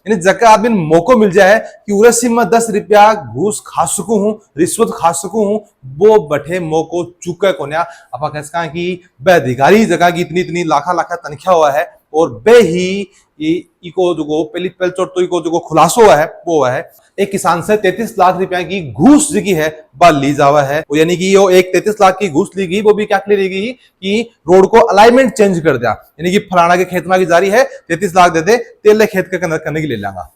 यानी जका आदमी मौको मिल जाए कि उरसी में 10 रुपया घूस खा सकू हूं, रिश्वत खा सकू हूं, वो बठे मौको चुके को आप कह कि बेधिकारी जगह की इतनी इतनी लाखा लाखा तनख्वाह हुआ है और बे ही इको जो पहली पहल चोट तो इको जो खुलासो हुआ है वो है एक किसान से 33 लाख रुपया की घूस जी है बा ली जावा है, यानी कि यो एक 33 लाख की घूस ली गई, वो भी क्या ली गई कि रोड को अलाइनमेंट चेंज कर दिया, यानी कि फलाना के खेत में की जारी है 33 लाख दे दे तेल खेत के अंदर करने के ले लेंगा।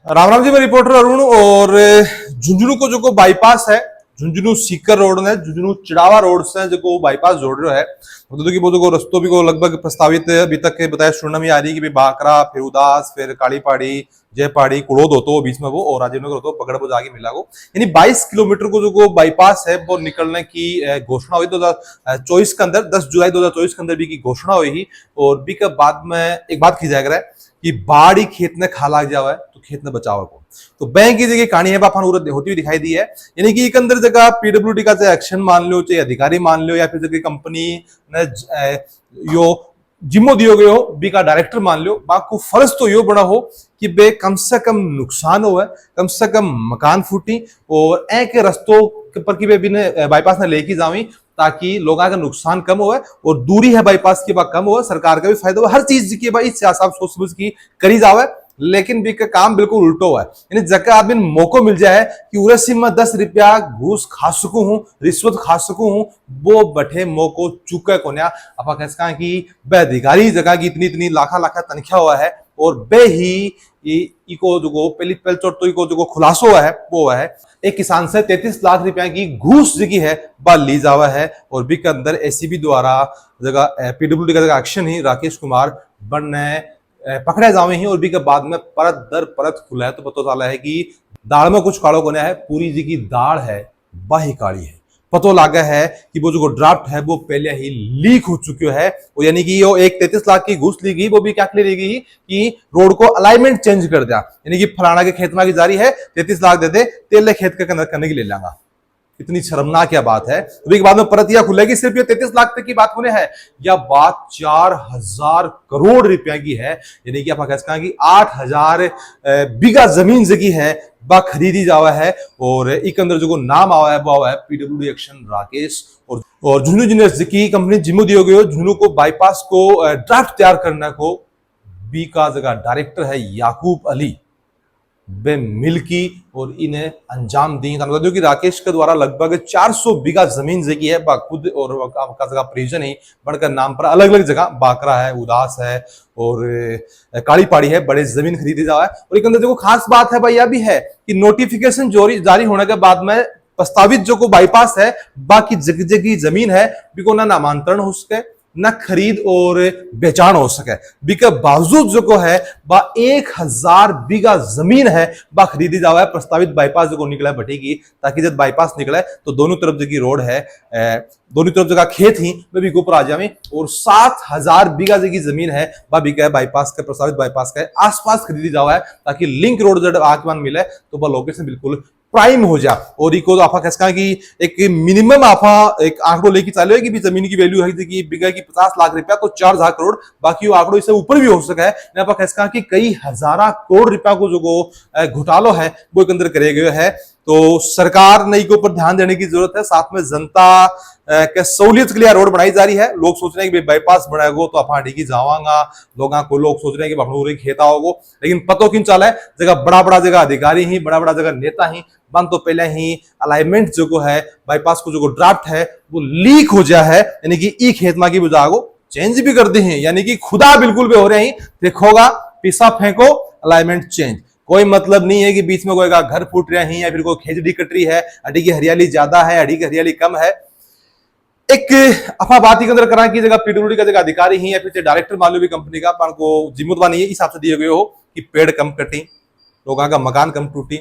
राम राम जी, मैं रिपोर्टर अरुण। और झुंझुनू को जो बाईपास है, झुंझुनू सीकर रोड ने झुंझुनू चिड़ावा रोड से जो बाईपास जोड़ रहे है, मतलब कि वो जो रस्तों भी को लगभग प्रस्तावित अभी तक के बताया सुनने में आ रही है कि बाकरा फिर उदास फिर काली पहाड़ी जयपहाड़ी कुड़ोद होतो वो बीच में वो और राजेंद्र होतो पकड़ वो जाके मिला को, यानी 22 किलोमीटर को जो बाईपास है वो निकलने की घोषणा हुई 2024 के अंदर, 10 जुलाई 2024 के अंदर भी की घोषणा हुई। और भी के बाद में एक बात की जाएगा कि बाढ़ ही खेत में खा लाग जावा है तो खेत में बचाव को, तो बैंक की जगह कहानी है बापा होती हुई दिखाई दी है, यानी कि एक अंदर जगह पीडब्ल्यूडी का चाहे एक्शन मान लो चाहे अधिकारी मान लो या फिर जगह कंपनी ने यो जिम्मो दियो गयो बी का डायरेक्टर मान लो, बाको फर्ज तो यो बना हो कि बे कम से कम नुकसान हो है, कम से कम मकान फूटी और ए के रस्तों पर की बे बाईपास ने लेके जावी ताकि लोगों का नुकसान कम हो और दूरी है बाईपास की बात कम हो, सरकार का भी फायदा हो, हर चीज की भाई सियासत सोच समझ की करी जावे। लेकिन भी का काम बिल्कुल उल्टो है, यानी जका आदमी मौको मिल जाए कि उरसी में 10 रुपया घूस खा सकू हूं, रिश्वत खा सकू हूं, वो बठे मौको चुके को आप कह कि बेधिकारी जगह की इतनी इतनी लाखा लाखा तनख्वाह हुआ है और बे ही इको जो पहली पहल चोट तो इको जो खुलासो हुआ है वो है एक किसान से 33 लाख रुपया की घूस जी है बा ली जावा है। और भी के अंदर एसीबी द्वारा जगह पीडब्ल्यूडी का जगह एक्शन ही राकेश कुमार बनने पकड़े जावे ही और भी के बाद में परत दर परत खुला है तो पता चला है कि दाल में कुछ काड़ो कोने है, पूरी जी की दाल है बाही काली है, पतो लागा है कि वो जो ड्राफ्ट है वो पहले ही लीक हो चुकी है, यानी कि वो एक 33 लाख की घूस ली गई, वो भी क्या ली गई कि रोड को अलाइनमेंट चेंज कर दिया, यानी कि फलाना के खेत में की जारी है 33 लाख दे दे तेल खेत के अंदर करने के ले लेंगा। इतनी शर्मनाक क्या बात है, तो बाद में परत यह खुलेगी सिर्फ ये 33 लाख तक की बात होने है या बात 4000 करोड़ रुपया की है, यानी कि आप कह कि 8000 बीघा जमीन जगी है बा खरीदी जावा है। और एक अंदर जो नाम आवा है वो आवा है पीडब्ल्यूडी एक्शन राकेश और झुंझुनू यूनिवर्सिटी की कंपनी जिम्मो दियो गयो झुंझुनू को बाईपास को ड्राफ्ट तैयार करने को बी का जगह डायरेक्टर है याकूब अली बे मिल्की और इन्हें अंजाम दी कि राकेश के द्वारा लगभग 400 बीघा जमीन जगी है खुद और आपका जगह परिजन ही बढ़कर नाम पर अलग अलग जगह बाकरा है उदास है और काली पहाड़ी है बड़े जमीन खरीदी जा है। और एक अंदर जो खास बात है भाई यह भी है कि नोटिफिकेशन जारी होने के बाद में प्रस्तावित जो को बाईपास है बाकी जगह जगह जमीन है बिको ना नामांतरण हो सके न खरीद और बेचान हो सके, बिके बावजूद जो को है बा 1000 बीघा जमीन है बा खरीदी जावा है। प्रस्तावित बाईपास जो निकला है बटेगी ताकि जब बाईपास निकला है तो दोनों तरफ जगह रोड है, दोनों तरफ जगह खेत ही में भी गोपर आ जावे और 7000 बीघा जगह जमीन है बा बिका बाईपास के प्रस्तावित बाईपास के आसपास खरीदी जावा है ताकि लिंक रोड जब आसमान मिले तो वह लोकेशन बिल्कुल प्राइम हो जा। और इको आपा कहता कि एक मिनिमम आपा एक आंकड़ो लेके चले कि भी जमीन की वैल्यू है कि बिगा की 50 लाख रुपया तो 4000 करोड़, बाकी वो आंकड़ो इससे ऊपर भी हो सका है। आपा कहता कि कई हजारा करोड़ रुपया को जो घोटालो है वो एक अंदर करे गए है, तो सरकार ने इको पर ध्यान देने की जरूरत है। साथ में जनता के सहूलियत के लिए रोड बनाई जा रही है। लोग सोच रहे हैं कि बाईपास बनाएगो तो आप की जावांगा, लोग सोच रहे हैं कि अपने खेता होगो, लेकिन पतो किन चला है जगह बड़ा बड़ा जगह अधिकारी ही बड़ा बड़ा जगह नेता ही बन तो पहले ही अलाइनमेंट जो है बाईपास को जो ड्राफ्ट है वो लीक हो जाए है, यानी कि ई खेत में की बुझा को चेंज भी कर दी है, यानी कि खुदा बिल्कुल भी हो रहे हैं देखोगा पिसा फेंको अलाइनमेंट चेंज। कोई मतलब नहीं है कि बीच में कोई का घर फूट रहे हैं या फिर कोई खेजड़ी कट रही है, अड़ी की हरियाली ज्यादा है अड़ी की हरियाली कम है। एक अपना बात ही अंदर करा की जगह पीडब्ल्यूडी का जगह अधिकारी ही या फिर डायरेक्टर मालूम भी कंपनी का पर को जिम्मेदारी ये हिसाब से दिए गए हो कि पेड़ कम कटी, लोगों का मकान कम टूटी,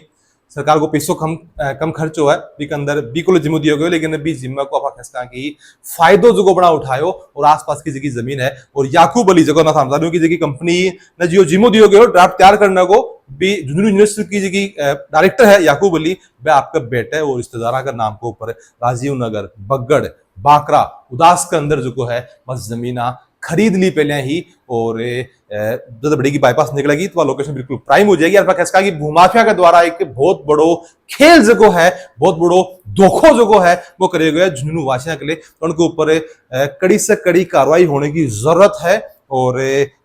सरकार को पैसों कम खर्च हो है बी के अंदर बी को जिम्मे दिए गए, लेकिन बी जिम्मे को आप की फायदो जो बड़ा उठायो और आसपास की जगह जमीन है। और याकूब अली जगह ना समझा की जगह कंपनी ने जो जिम्मो दिए गए ड्राफ्ट तैयार करने को भी झुंझुनू यूनिवर्सिटी की जगह डायरेक्टर है याकूब अली, वह आपका बेटा है और रिश्तेदार का नाम के ऊपर राजीव नगर बगड़ बाकरा उदास के अंदर जो है बस जमीना खरीद ली पहले ही और ज्यादा बड़ी की बाईपास निकलेगी तो लोकेशन बिल्कुल प्राइम हो जाएगी। अल्फा कैसका की भूमाफिया के द्वारा एक बहुत बड़ो खेल जो है, बहुत बड़ो धोखो जो है वो करे गया झुंझुनू वासियों के लिए। तो उनके ऊपर कड़ी से कड़ी कार्रवाई होने की जरूरत है और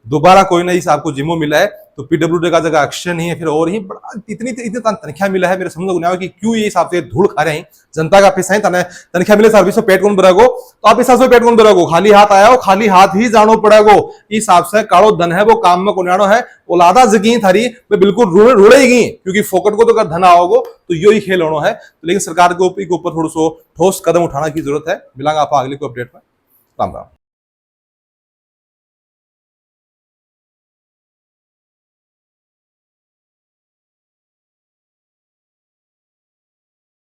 दोबारा कोई ना इस आपको जिम्मो मिला है तो पीडब्ल्यूडी का जगह एक्शन नहीं है फिर और ही बड़ा इतनी तनख्या मिला है। मेरे समझ में कि क्यों ये हिसाब से धूल खा रहे हैं जनता का पैसा है तनख्या मिले सर्विस में पेट कौन भरेगो तो आप हिसाब से पेट कौन भरेगो, खाली हाथ आया हो खाली हाथ ही जानो पड़ेगो। इस हिसाब से काड़ो धन है वो काम में कोन्याणो है औलादा जगी थारी वे बिल्कुल रुड़ेगी क्योंकि फोकट को तो अगर धन आओगो तो यो ही खेल होना है। तो लेकिन सरकार के ऊपर थोड़ा सो ठोस कदम उठाने की जरूरत है। मिलांगा आप अगले को अपडेट में। राम राम।